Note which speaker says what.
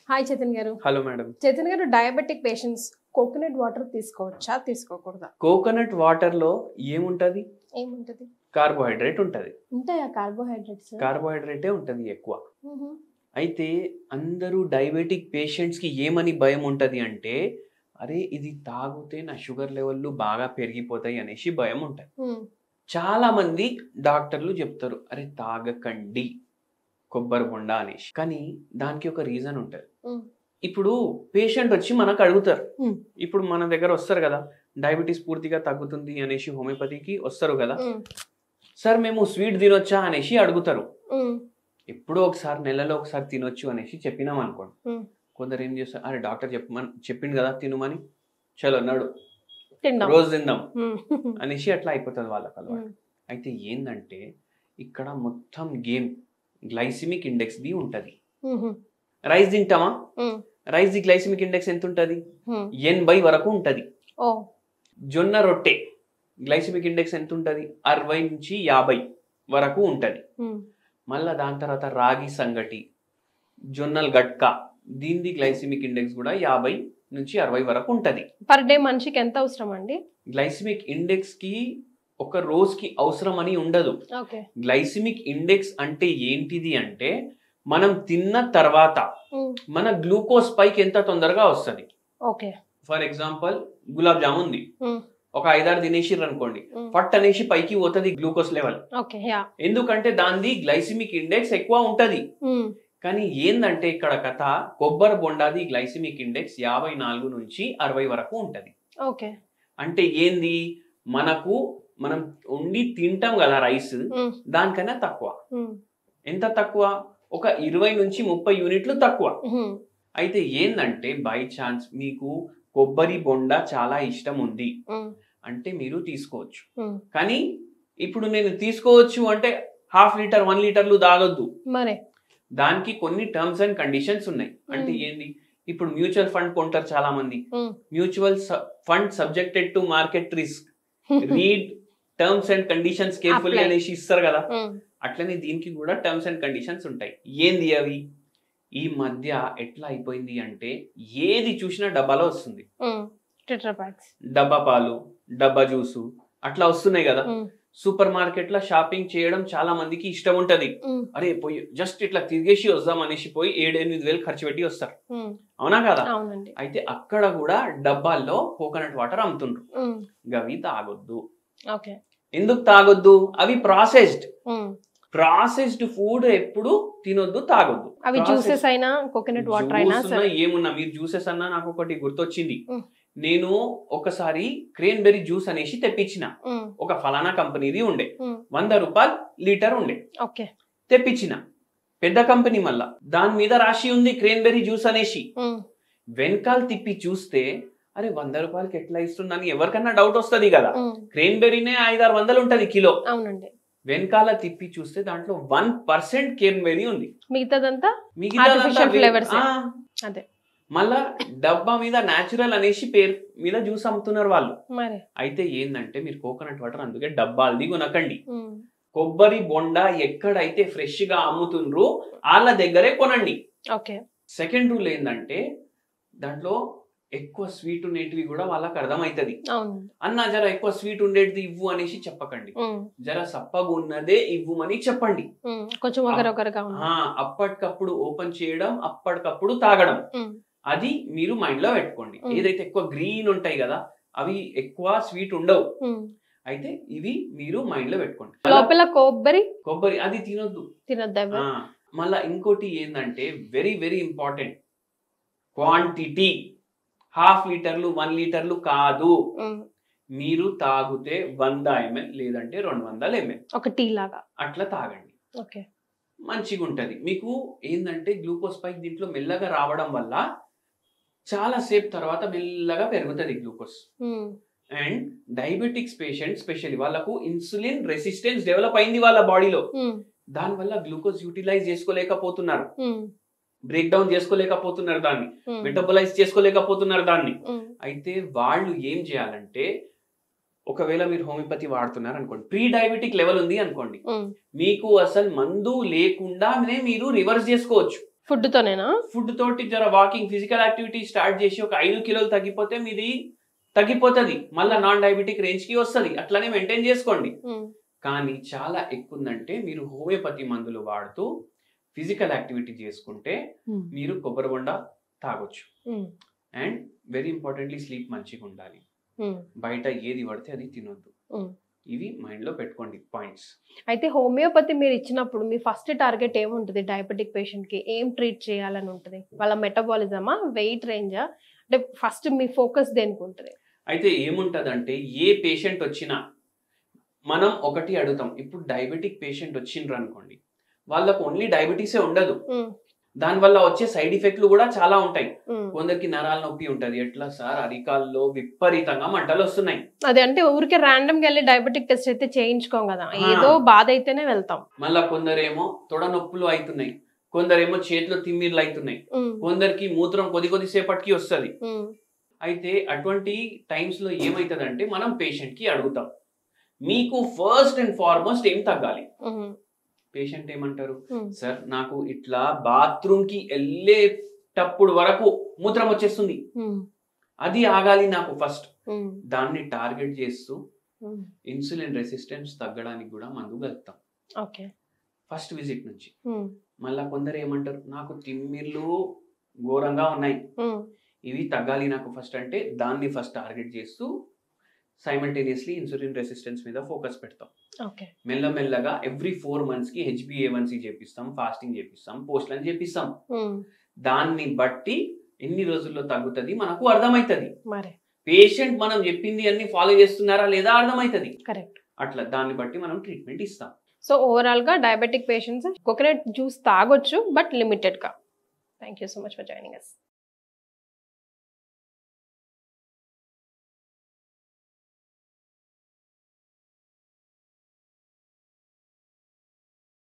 Speaker 1: Hi Chaitan గారు.
Speaker 2: Hello madam.
Speaker 1: Chaitan గారు, diabetic patients coconut water తీసుకోవచ్చా, తీసుకోకూడదా?
Speaker 2: కోకోనట్ వాటర్ లో ఏముంటది?
Speaker 1: ఏముంటది?
Speaker 2: కార్బోహైడ్రేట్ ఉంటది.
Speaker 1: ఉంటాయా కార్బోహైడ్రేట్స్?
Speaker 2: కార్బోహైడ్రేటే ఉంటది ఎక్కువ. అయితే అందరూ డయాబెటిక్ పేషెంట్స్ కి ఏమని భయం ఉంటది అంటే, అరే ఇది తాగితే నా షుగర్ లెవెల్లు బాగా పెరిగిపోతాయి అనేసి భయం ఉంటది. చాలా మంది డాక్టర్లు చెప్తారు, అరే తాగకండి కొబ్బరి బొండ అనేసి. కానీ దానికి ఒక రీజన్ ఉంటది. ఇప్పుడు పేషెంట్ వచ్చి మనకు అడుగుతారు, ఇప్పుడు మన దగ్గర వస్తారు కదా, డయాబెటీస్ పూర్తిగా తగ్గుతుంది అనేసి హోమియోపతికి వస్తారు కదా, సార్ మేము స్వీట్ తినొచ్చా అనేసి అడుగుతారు. ఎప్పుడో ఒకసారి నెలలో ఒకసారి తినొచ్చు అనేసి చెప్పినాం అనుకోండి. కొందరు ఏం చేస్తారు, అరే డాక్టర్ చెప్పిండు కదా తినమని, చలో నడు రోజు తిందాం అనేసి అట్లా అయిపోతుంది వాళ్ళకి అలవాటు. అయితే ఏంటంటే ఇక్కడ మొత్తం గేమ్ గ్లైసిమిక్ ఇండెక్స్ ది ఉంటది. రైస్ తింటామా, రైస్ ది గ్లైసిమిక్ ఇండెక్స్ ఎంత ఉంటది? 80 వరకు ఉంటది. జొన్న రొట్టె గ్లైసిమిక్ ఇండెక్స్ ఎంత ఉంటది? 60 నుంచి 50 వరకు ఉంటది. మళ్ళా దాని తర్వాత రాగి సంగటి, జొన్నల్ గట్కా, దీని గ్లైసిమిక్ ఇండెక్స్ కూడా 50 నుంచి 60 వరకు ఉంటది.
Speaker 1: పర్ డే మనిషికి ఎంత అవసరం అండి?
Speaker 2: గ్లైసిమిక్ ఇండెక్స్ కి ఒక రోజుకి అవసరం అని ఉండదు. గ్లైసిమిక్ ఇండెక్స్ అంటే ఏంటిది అంటే, మనం తిన్న తర్వాత మన గ్లూకోజ్ స్పైక్ ఎంత తొందరగా వస్తుంది. ఫర్ ఎగ్జాంపుల్ గులాబ్ జామున్ ఉంది, ఒక 5-6 తినేసిర్రు అనుకోండి, ఫట్ అనేసి పైకి పోతుంది గ్లూకోజ్ లెవెల్. ఎందుకంటే దాని గ్లైసిమిక్ ఇండెక్స్ ఎక్కువ ఉంటది. కానీ ఏందంటే ఇక్కడ కథ, కొబ్బరి బొండాది గ్లైసిమిక్ ఇండెక్స్ 54 నుంచి 60 వరకు ఉంటది. అంటే ఏంది, మనం ఉండి తింటాం కదా రైస్, దానికన్నా తక్కువ. ఎంత తక్కువ? ఒక 20 నుంచి 30 యూనిట్లు తక్కువ. అయితే ఏందంటే బై ఛాన్స్ మీకు కొబ్బరి బొండ చాలా ఇష్టం ఉంది అంటే మీరు తీసుకోవచ్చు. కానీ ఇప్పుడు నేను తీసుకోవచ్చు అంటే 1/2 లీటర్ 1 లీటర్లు తాగొద్దు. దానికి కొన్ని టర్మ్స్ అండ్ కండిషన్స్ ఉన్నాయి. అంటే ఏంది, ఇప్పుడు మ్యూచువల్ ఫండ్ కొంటారు చాలా మంది, mutual fund subjected to market risk, read terms and conditions carefully అనేసి ఇస్తారు కదా, అట్లనే దీనికి కూడా టర్మ్స్ అండ్ కండిషన్స్ ఉంటాయి. ఏంది అవి? ఈ మధ్య ఎట్లా అయిపోయింది అంటే ఏది చూసినా డబ్బాలో వస్తుంది. డబ్బా పాలు, డబ్బా జ్యూసు అట్లా వస్తున్నాయి కదా. సూపర్ మార్కెట్ లో షాపింగ్ చేయడం చాలా మందికి ఇష్టం ఉంటది. అరే పోయి జస్ట్ ఇట్లా తిరిగేసి వద్దాం అనేసి పోయి 7-8 వేలు ఖర్చు పెట్టి వస్తారు, అవునా కదా? అయితే అక్కడ కూడా డబ్బాల్లో కోకోనట్ వాటర్ అమ్ముతుండ్రు. గవి తాగొద్దు. ఎందుకు తాగొద్దు? అవి ప్రాసెస్డ్ ఫుడ్ ఎప్పుడు తినొద్దు, తాగొద్దు.
Speaker 1: అవి జ్యూసెస్ అయినా కోకోనట్ వాటర్ అయినా
Speaker 2: ఏమున్నా, మీరు జ్యూసెస్ అన్నా నాకు ఒకటి గుర్తొచ్చింది. నేను ఒకసారి క్రేన్బెర్రీ జ్యూస్ అనేసి తెప్పించిన, ఒక ఫలానా కంపెనీది ఉండే, 100 రూపాయలు లీటర్ ఉండే, తెప్పించిన. పెద్ద కంపెనీ, మళ్ళా దాని మీద రాసి ఉంది క్రేన్బెర్రీ జ్యూస్ అనేసి. వెనకాల తిప్పి చూస్తే అరే 100 రూపాయలకి ఎట్లా ఇస్తుందని ఎవరికన్నా డౌట్ వస్తుంది కదా. క్రేన్బెర్రీనే 500-600 ఉంటది కిలో. వెనకాల తిప్పి చూస్తే దాంట్లో 1% క్రేన్బెర్రీ ఉంది, మిగతాదంతా మళ్ళా డబ్బా మీద న్యాచురల్ అనేసి పేరు మీద జ్యూస్ అమ్ముతున్నారు వాళ్ళు. అయితే ఏంటంటే మీరు కోకోనట్ వాటర్ అందుకే డబ్బాలది కొనకండి. కొబ్బరి బొండ ఎక్కడైతే ఫ్రెష్ గా అమ్ముతుండ్రో వాళ్ళ దగ్గరే కొనండి. సెకండ్ రూల్ ఏంటంటే, దాంట్లో ఎక్కువ స్వీట్ ఉండేటివి కూడా వాళ్ళకి అర్థమవుతుంది. అన్న జర ఎక్కువ స్వీట్ ఉండేది ఇవ్వు అనేసి చెప్పకండి, జర సప్పగా ఉన్నదే ఇవ్వమని చెప్పండి. అప్పటికప్పుడు ఓపెన్ చేయడం, అప్పటికప్పుడు తాగడం, అది మీరు మైండ్ లో పెట్టుకోండి. ఏదైతే ఎక్కువ గ్రీన్ ఉంటాయి కదా, అవి ఎక్కువ స్వీట్ ఉండవు. అయితే ఇవి మీరు మైండ్ లో పెట్టుకోండి.
Speaker 1: లోపల కొబ్బరి
Speaker 2: అది తినొద్దు. మళ్ళా ఇంకోటి ఏంటంటే వెరీ వెరీ ఇంపార్టెంట్, క్వాంటిటీ. 1/2 లీటర్లు 1 లీటర్లు కాదు. మీరు తాగితే 100 ml లేదంటే 200 ml
Speaker 1: ఒక టీ లాగా
Speaker 2: అట్లా తాగండి, మంచిగా ఉంటది. మీకు ఏంటంటే గ్లూకోజ్ స్పైక్ దీంట్లో మెల్లగా రావడం వల్ల చాలా సేపు తర్వాత మెల్లగా పెరుగుతుంది glucose. And diabetics patient specially వాళ్ళకు ఇన్సులిన్ రెసిస్టెన్స్ డెవలప్ అయింది వాళ్ళ బాడీలో. దాని వల్ల గ్లూకోజ్ యూటిలైజ్ చేసుకోలేకపోతున్నారు, బ్రేక్ డౌన్ చేసుకోలేకపోతున్నారు, దాన్ని మెటబలైజ్ చేసుకోలేకపోతున్నారు దాన్ని. అయితే వాళ్ళు ఏం చేయాలంటే, ఒకవేళ మీరు హోమియోపతి వాడుతున్నారు అనుకోండి, ప్రీ డయాబెటిక్ లెవెల్ ఉంది అనుకోండి, మీకు అసలు మందు లేకుండానే మీరు రివర్స్ చేసుకోవచ్చు.
Speaker 1: ఫుడ్ తోనేనా?
Speaker 2: ఫుడ్ తోటి జర వాకింగ్ ఫిజికల్ యాక్టివిటీ స్టార్ట్ చేసి ఒక 5 కిలోలు తగ్గిపోతే మీది తగ్గిపోతుంది, మళ్ళీ నాన్ డయాబెటిక్ రేంజ్ కి వస్తుంది. అట్లానే మెయింటైన్ చేసుకోండి. కానీ చాలా ఎక్కువ ఉందంటే మీరు హోమియోపతి మందులు వాడుతూ ఫిజికల్ యాక్టివిటీ చేసుకుంటే మీరు కొబ్బరి బొండ తాగొచ్చు. అండ్ వెరీ ఇంపార్టెంట్లీ స్లీప్ మంచిగా ఉండాలి. బయట ఏది పడితే అది తినొద్దు. ఇవి మైండ్ లో పెట్టుకోండి పాయింట్స్.
Speaker 1: అయితే హోమియోపతి మీరు ఇచ్చినప్పుడు మీ ఫస్ట్ టార్గెట్ ఏముంటుంది? డయాబెటిక్ పేషెంట్ కి ఏం ట్రీట్ చేయాలని ఉంటుంది? వాళ్ళ మెటబాలిజమా, వెయిట్ రేంజా? అంటే ఫస్ట్ మీ ఫోకస్ దేనికి ఉంటుంది?
Speaker 2: అయితే ఏముంటదంటే ఏ పేషెంట్ వచ్చినా మనం ఒకటి అడుగుతాం. ఇప్పుడు డయాబెటిక్ పేషెంట్ వచ్చిండ్రు అనుకోండి, వాళ్ళకు ఓన్లీ డయాబెటీసే ఉండదు, దానివల్ల వచ్చే సైడ్ ఎఫెక్ట్లు కూడా చాలా ఉంటాయి. కొందరికి నరాల నొప్పి ఉంటది. ఎట్లా సార్? అరికాల్లో విపరీతంగా మంటలు వస్తున్నాయి.
Speaker 1: అదే అంటే ఊరికే ర్యాండమ్ గా వెళ్ళి డయాబెటిక్ టెస్ట్ అయితే చేయించుకోం కదా, ఏదో బాధ అయితేనే వెళ్తాం.
Speaker 2: మళ్ళా కొందరేమో తొడ నొప్పులు అవుతున్నాయి, కొందరేమో చేతిలో తిమ్మిర్లు అవుతున్నాయి, కొందరికి మూత్రం కొద్దిసేపటికి వస్తుంది. అయితే అటువంటి టైమ్స్ లో ఏమైతుందంటే మనం పేషెంట్ కి అడుగుతాం, మీకు ఫస్ట్ అండ్ ఫార్మోస్ట్ ఏం తగ్గాలి? పేషెంట్ ఏమంటారు? సార్ నాకు ఇట్లా బాత్రూమ్ కి వెళ్ళేటప్పుడు వరకు మూత్రం వచ్చేస్తుంది, అది ఆగాలి నాకు ఫస్ట్. దాన్ని టార్గెట్ చేస్తూ ఇన్సులిన్ రెసిస్టెన్స్ తగ్గడానికి కూడా మందు కలుపుతాం ఫస్ట్ విజిట్ నుంచి. మళ్ళా కొందరు ఏమంటారు, నాకు తిమ్మిర్లు ఘోరంగా ఉన్నాయి, ఇవి తగ్గాలి నాకు ఫస్ట్ అంటే దాన్ని ఫస్ట్ టార్గెట్ చేస్తూ సైమల్టేనియస్లీ ఇన్సులిన్ రెసిస్టెన్స్ మీద ఫోకస్ పెడతాం. మెల్లమెల్లగా ఎవ్రీ 4 months కి HbA1c చేపిస్తాం, ఫాస్టింగ్ చేపిస్తాం, పోస్ట్లను చేపిస్తాం. దాన్ని బట్టి ఎన్ని రోజుల్లో తగ్గుతుంది మనకు అర్థమవుతుంది. పేషెంట్ మనం చెప్పింది అన్ని ఫాలో చేస్తున్నారా లేదా అర్థమవుతుంది. అట్లా దాన్ని బట్టి మనం ట్రీట్మెంట్ ఇస్తాం.
Speaker 1: సో ఓవరాల్ గా డయాబెటిక్ పేషెంట్స్ కోకోనట్ జ్యూస్ తాగొచ్చు, బట్ లిమిటెడ్ గా. Thank you so much for joining us.